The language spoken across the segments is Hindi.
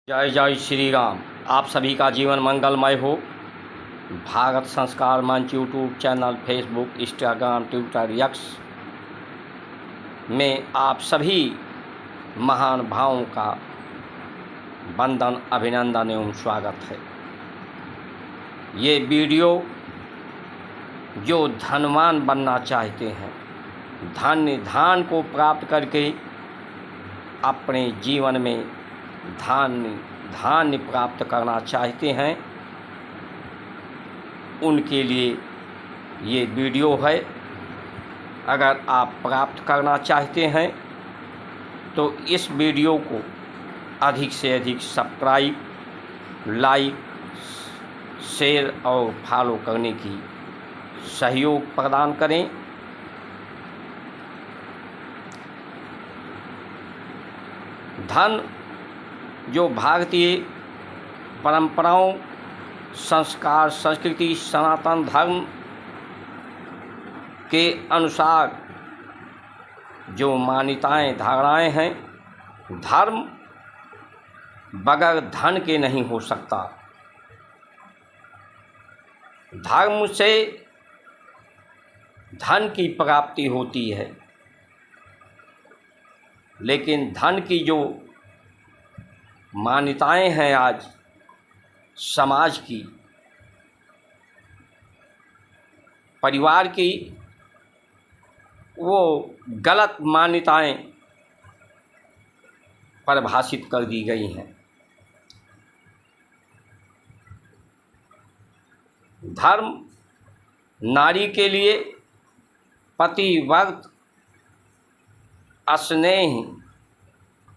जय जय श्री राम। आप सभी का जीवन मंगलमय हो। भारत संस्कार मंच YouTube channel, Facebook, Instagram, Twitter, x में आप सभी महान भावों का वंदन, अभिनंदन एवं स्वागत है। ये वीडियो जो धनवान बनना चाहते हैं, धन को प्राप्त करके अपने जीवन में धान्य प्राप्त करना चाहते हैं, उनके लिए ये वीडियो है। अगर आप प्राप्त करना चाहते हैं तो इस वीडियो को अधिक से अधिक सब्सक्राइब, लाइक, शेयर और फॉलो करने की सहयोग प्रदान करें। धन जो भारतीय परंपराओं, संस्कार, संस्कृति, सनातन धर्म के अनुसार जो मान्यताएं, धारणाएं हैं, धर्म बगैर धन के नहीं हो सकता। धर्म से धन की प्राप्ति होती है, लेकिन धन की जो मान्यताएं हैं आज समाज की, परिवार की, वो गलत मान्यताएं परिभाषित कर दी गई हैं। धर्म नारी के लिए पतिव्रत, स्नेह,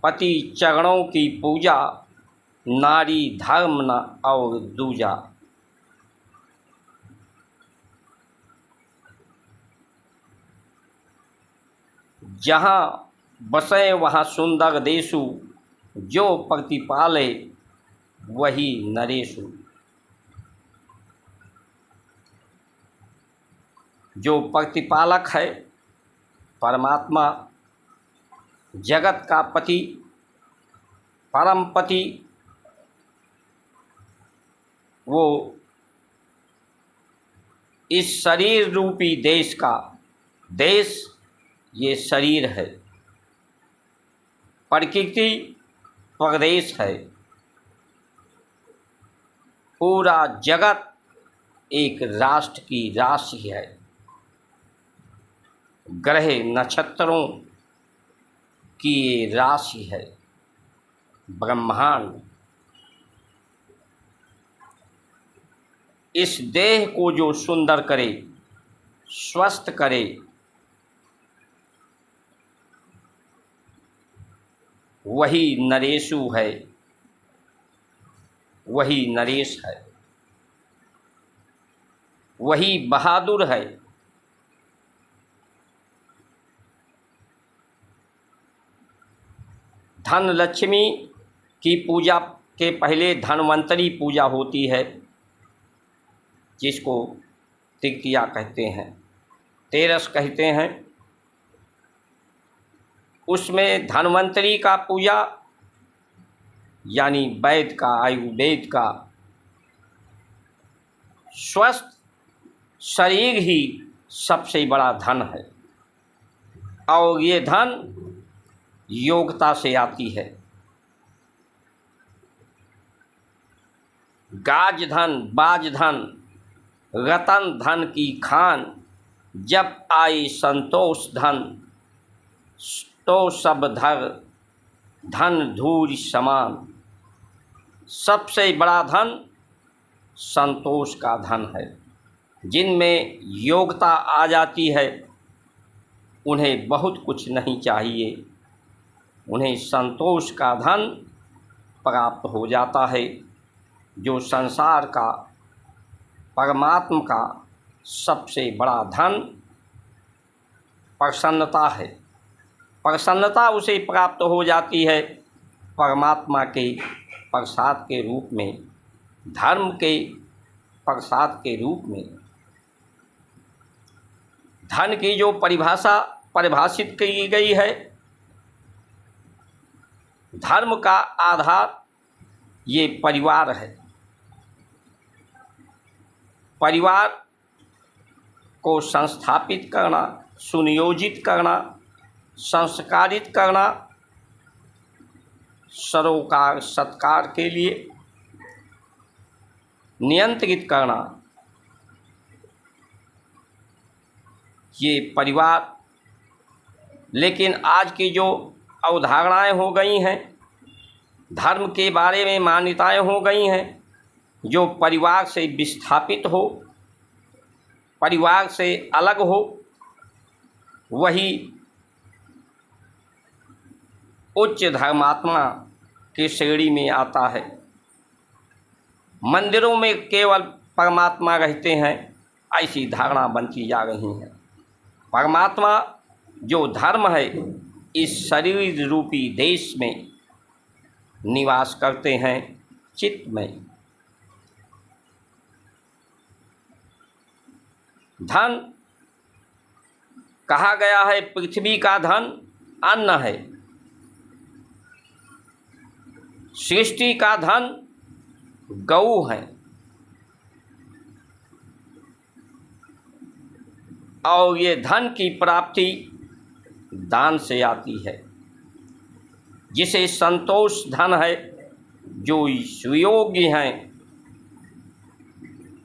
पति चरणों की पूजा, नारी धर्म न और दूजा। जहाँ बसे वहाँ सुंदर देशु, जो प्रतिपाले वही नरेशु। जो प्रतिपालक है परमात्मा, जगत का पति, परम पति, वो इस शरीर रूपी देश का, देश ये शरीर है, प्रकृति प्रदेश है, पूरा जगत एक राष्ट्र की राशि है, ग्रह नक्षत्रों की ये राशि है, ब्रह्मांड। इस देह को जो सुंदर करे, स्वस्थ करे, वही नरेशु है, वही नरेश है, वही बहादुर है। धन लक्ष्मी की पूजा के पहले धन्वंतरी पूजा होती है, जिसको तृतीया कहते हैं, तेरस कहते हैं। उसमें धन्वंतरी का पूजा यानी वैद का, आयुर्वेद का, स्वस्थ शरीर ही सबसे बड़ा धन है, और ये धन योग्यता से आती है। गाज धन, बाज धन, रतन धन की खान, जब आई संतोष धन, तो सब धन धूल समान। सबसे बड़ा धन संतोष का धन है। जिनमें योग्यता आ जाती है, उन्हें बहुत कुछ नहीं चाहिए, उन्हें संतोष का धन प्राप्त हो जाता है, जो संसार का, परमात्मा का सबसे बड़ा धन प्रसन्नता है। प्रसन्नता उसे प्राप्त हो जाती है परमात्मा के प्रसाद के रूप में, धर्म के प्रसाद के रूप में। धन की जो परिभाषित की गई है, धर्म का आधार ये परिवार है। परिवार को संस्थापित करना, सुनियोजित करना, संस्कारित करना, सरोकार सत्कार के लिए नियंत्रित करना, ये परिवार। लेकिन आज की जो अवधारणाएं हो गई हैं, धर्म के बारे में मान्यताएं हो गई हैं, जो परिवार से विस्थापित हो, परिवार से अलग हो, वही उच्च धर्मात्मा की श्रेणी में आता है। मंदिरों में केवल परमात्मा रहते हैं, ऐसी धारणा बनती जा रही है। परमात्मा जो धर्म है, इस शरीर रूपी देश में निवास करते हैं, चित्त में। धन कहा गया है, पृथ्वी का धन अन्न है, सृष्टि का धन गौ है, और ये धन की प्राप्ति दान से आती है, जिसे संतोष धन है। जो सुयोग्य हैं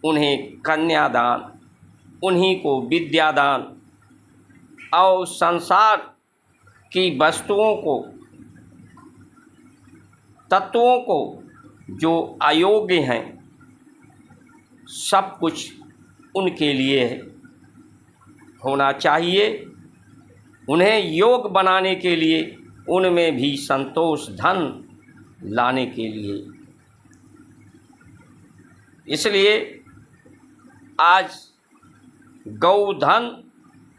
उन्हें कन्यादान, उन्हीं को विद्यादान, और संसार की वस्तुओं को, तत्वों को जो अयोग्य हैं, सब कुछ उनके लिए होना चाहिए। उन्हें योग बनाने के लिए, उनमें भी संतोष धन लाने के लिए। इसलिए आज गौधन,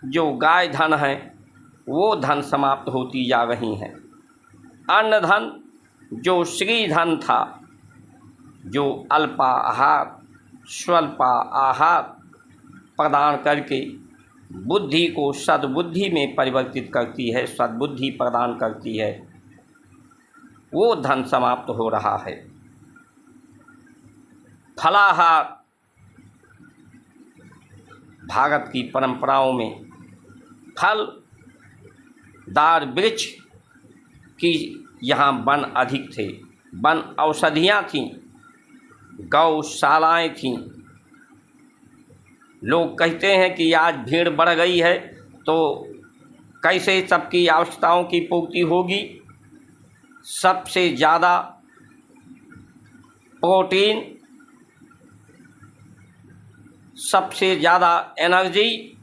जो गाय धन है, वो धन समाप्त होती जा रही हैं। अन्न धन, जो श्री धन था, जो अल्पाहार, स्वल्पा आहार प्रदान करके बुद्धि को सद्बुद्धि में परिवर्तित करती है, सद्बुद्धि प्रदान करती है, वो धन समाप्त हो रहा है। फलाहार, भारत की परंपराओं में फलदार वृक्ष की यहाँ वन अधिक थे, वन औषधियाँ थीं, गौशालाएँ थीं। लोग कहते हैं कि आज भीड़ बढ़ गई है तो कैसे सबकी आवश्यकताओं की पूर्ति होगी। सबसे ज़्यादा प्रोटीन, सबसे ज़्यादा एनर्जी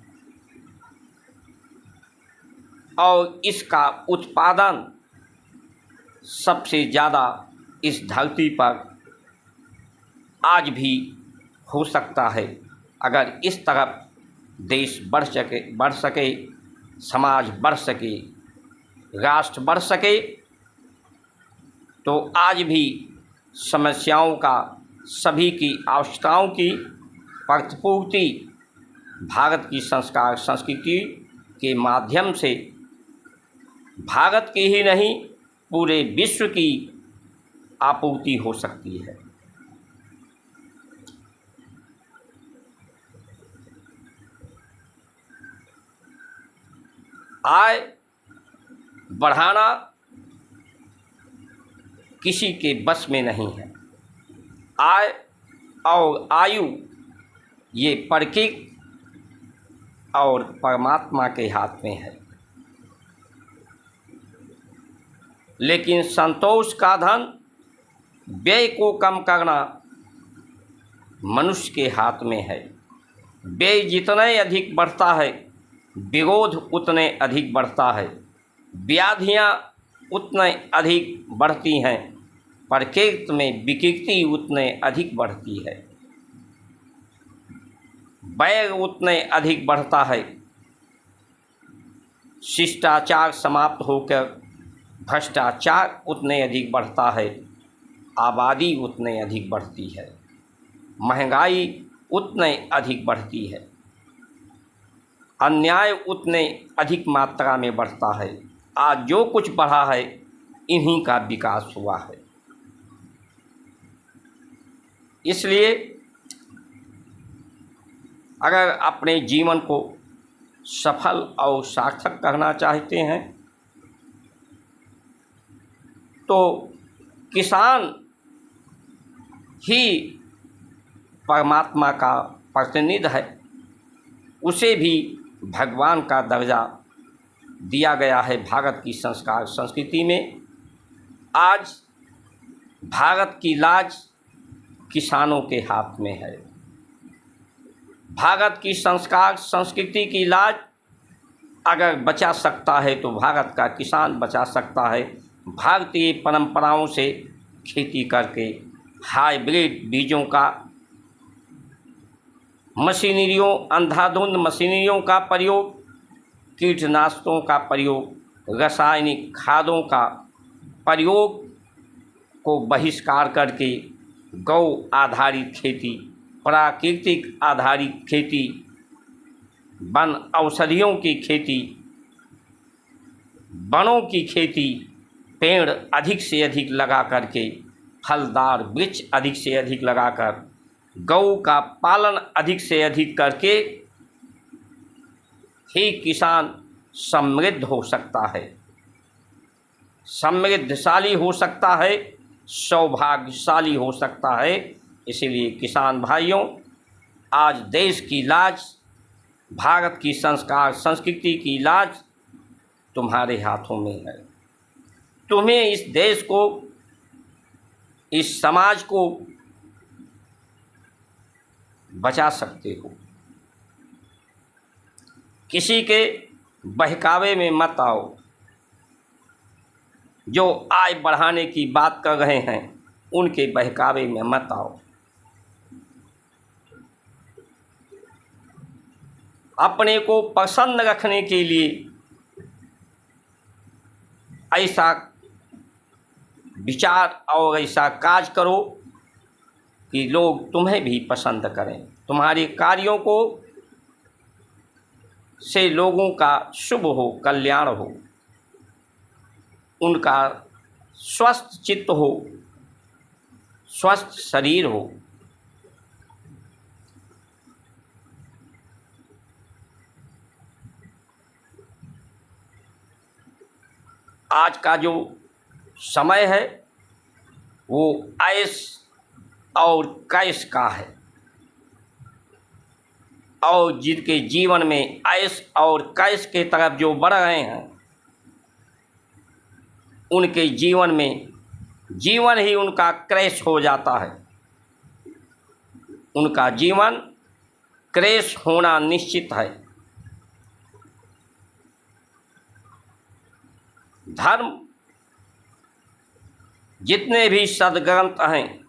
और इसका उत्पादन सबसे ज़्यादा इस धरती पर आज भी हो सकता है। अगर इस तरफ देश बढ़ सके, समाज बढ़ सके, राष्ट्र बढ़ सके, तो आज भी समस्याओं का, सभी की आवश्यकताओं की प्रतिपूर्ति भारत की संस्कार संस्कृति के माध्यम से भारत की ही नहीं, पूरे विश्व की आपूर्ति हो सकती है। आय बढ़ाना किसी के बस में नहीं है। आय और आयु ये प्रकृति और परमात्मा के हाथ में है। लेकिन संतोष का धन, व्यय को कम करना मनुष्य के हाथ में है। व्यय जितने अधिक बढ़ता है, विरोध उतने अधिक बढ़ता है, व्याधियाँ उतने अधिक बढ़ती हैं, प्रकृति में विकृति उतने अधिक बढ़ती है, वैर उतने अधिक बढ़ता है, शिष्टाचार समाप्त होकर भ्रष्टाचार उतने अधिक बढ़ता है, आबादी उतने अधिक बढ़ती है, महंगाई उतने अधिक बढ़ती है, अन्याय उतने अधिक मात्रा में बढ़ता है। आज जो कुछ बढ़ा है, इन्हीं का विकास हुआ है। इसलिए अगर अपने जीवन को सफल और सार्थक करना चाहते हैं तो किसान ही परमात्मा का प्रतिनिधि है, उसे भी भगवान का दर्जा दिया गया है भारत की संस्कार संस्कृति में। आज भारत की लाज किसानों के हाथ में है। भारत की संस्कार संस्कृति की लाज अगर बचा सकता है तो भारत का किसान बचा सकता है। भारतीय परंपराओं से खेती करके हाइब्रिड बीजों का, मशीनरियों, अंधाधुंध मशीनरियों का प्रयोग, कीटनाशकों का प्रयोग, रासायनिक खादों का प्रयोग को बहिष्कार करके गौ आधारित खेती, प्राकृतिक आधारित खेती, वन औषधियों की खेती, वनों की खेती, पेड़ अधिक से अधिक लगा करके, फलदार वृक्ष अधिक से अधिक लगाकर, गौ का पालन अधिक से अधिक करके ही किसान समृद्ध हो सकता है, समृद्धशाली हो सकता है, सौभाग्यशाली हो सकता है। इसीलिए किसान भाइयों, आज देश की लाज, भारत की संस्कार संस्कृति की लाज तुम्हारे हाथों में है। तुम्हें इस देश को, इस समाज को बचा सकते हो। किसी के बहकावे में मत आओ। जो आय बढ़ाने की बात कर रहे हैं उनके बहकावे में मत आओ। अपने को प्रसन्न रखने के लिए ऐसा विचार और ऐसा काज करो कि लोग तुम्हें भी पसंद करें, तुम्हारे कार्यों को से लोगों का शुभ हो, कल्याण हो, उनका स्वस्थ चित्त हो, स्वस्थ शरीर हो। आज का जो समय है वो ऐश और कैश का है, और जिनके जीवन में ऐश और कैश के तरफ जो बढ़ रहे हैं उनके जीवन में जीवन ही उनका क्रैश हो जाता है। उनका जीवन क्रैश होना निश्चित है। धर्म जितने भी सद्ग्रंथ हैं,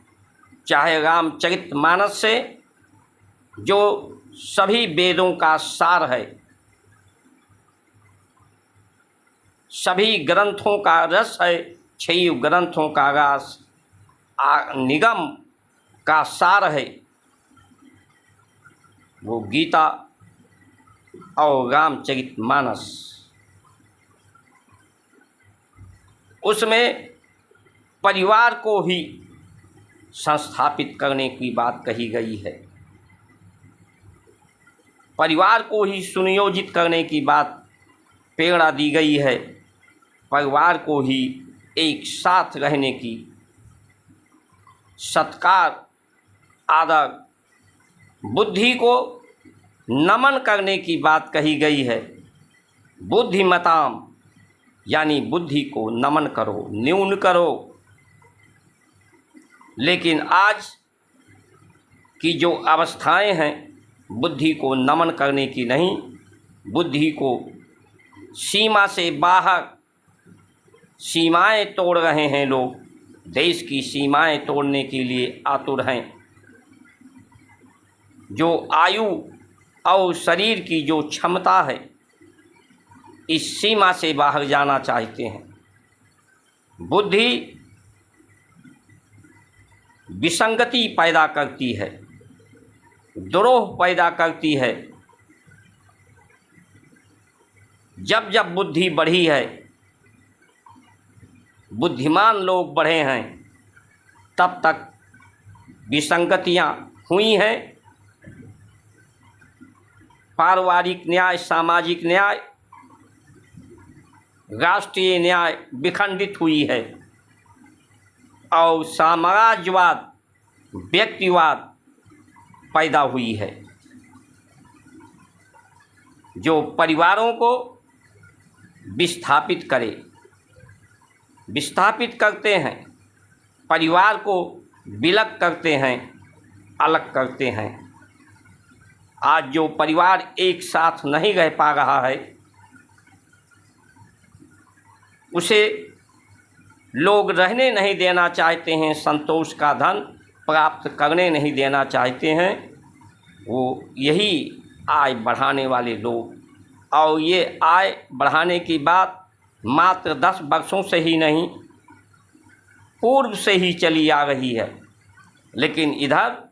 चाहे रामचरितमानस से जो सभी वेदों का सार है, सभी ग्रंथों का रस है, 6 ग्रंथों का रस निगम का सार है, वो गीता और रामचरितमानस। उसमें परिवार को ही संस्थापित करने की बात कही गई है, परिवार को ही सुनियोजित करने की बात प्रेरणा दी गई है, परिवार को ही एक साथ रहने की, सत्कार, आदर, बुद्धि को नमन करने की बात कही गई है। बुद्धिमताम यानी बुद्धि को नमन करो, न्यून करो। लेकिन आज की जो अवस्थाएं हैं बुद्धि को नमन करने की नहीं, बुद्धि को सीमा से बाहर, सीमाएं तोड़ रहे हैं लोग, देश की सीमाएं तोड़ने के लिए आतुर हैं। जो आयु और शरीर की जो क्षमता है इस सीमा से बाहर जाना चाहते हैं। बुद्धि विसंगति पैदा करती है, द्रोह पैदा करती है। जब जब बुद्धि बढ़ी है, बुद्धिमान लोग बढ़े हैं, तब तक विसंगतियां हुई हैं, पारिवारिक न्याय, सामाजिक न्याय, राष्ट्रीय न्याय विखंडित हुई है और साम्राज्यवाद, व्यक्तिवाद पैदा हुई है, जो परिवारों को विस्थापित करते हैं, परिवार को विलग करते हैं, अलग करते हैं। आज जो परिवार एक साथ नहीं रह पा रहा है, उसे लोग रहने नहीं देना चाहते हैं, संतोष का धन प्राप्त करने नहीं देना चाहते हैं। वो यही आय बढ़ाने वाले लोग, और ये आय बढ़ाने की बात मात्र 10 वर्षों से ही नहीं, पूर्व से ही चली आ रही है, लेकिन इधर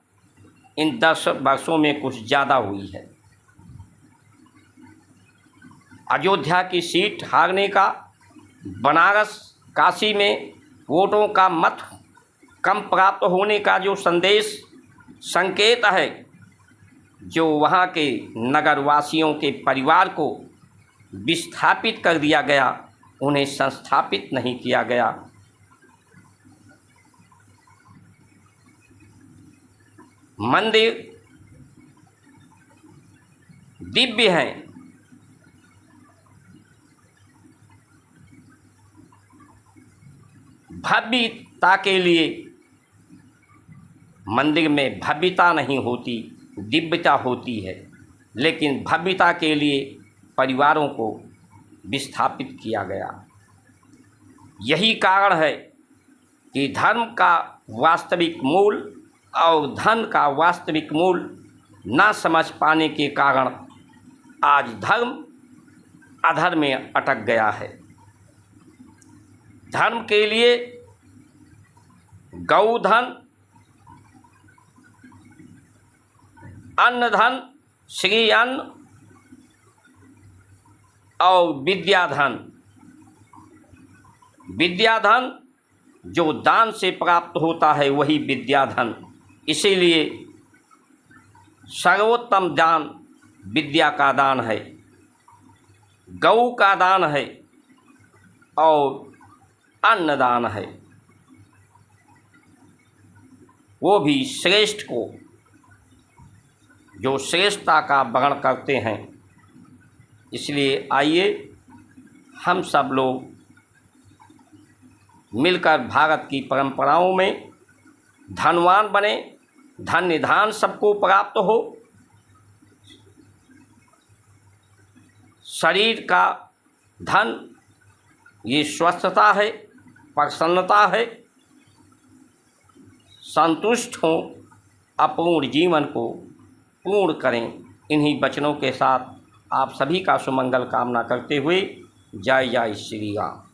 इन 10 वर्षों में कुछ ज़्यादा हुई है। अयोध्या की सीट हारने का, बनारस काशी में वोटों का मत कम प्राप्त होने का जो संकेत है, जो वहाँ के नगरवासियों के परिवार को विस्थापित कर दिया गया, उन्हें संस्थापित नहीं किया गया। मंदिर दिव्य हैं, भव्यता के लिए मंदिर में भव्यता नहीं होती, दिव्यता होती है, लेकिन भव्यता के लिए परिवारों को विस्थापित किया गया। यही कारण है कि धर्म का वास्तविक मूल और धन का वास्तविक मूल ना समझ पाने के कारण आज धर्म अधर्म में अटक गया है। धर्म के लिए गौधन, अन्न धन, श्री अन्न और विद्याधन, विद्याधन जो दान से प्राप्त होता है वही विद्याधन। इसीलिए सर्वोत्तम दान विद्या का दान है, गौ का दान है और अन्न दान है। वो भी श्रेष्ठ को, जो श्रेष्ठता का वर्णन करते हैं। इसलिए आइए हम सब लोग मिलकर भारत की परंपराओं में धनवान बने, धन निधान सबको प्राप्त हो, शरीर का धन ये स्वस्थता है, प्रसन्नता है, संतुष्ट हों, अपूर्ण जीवन को पूर्ण करें। इन्हीं वचनों के साथ आप सभी का सुमंगल कामना करते हुए जय जय श्री राम।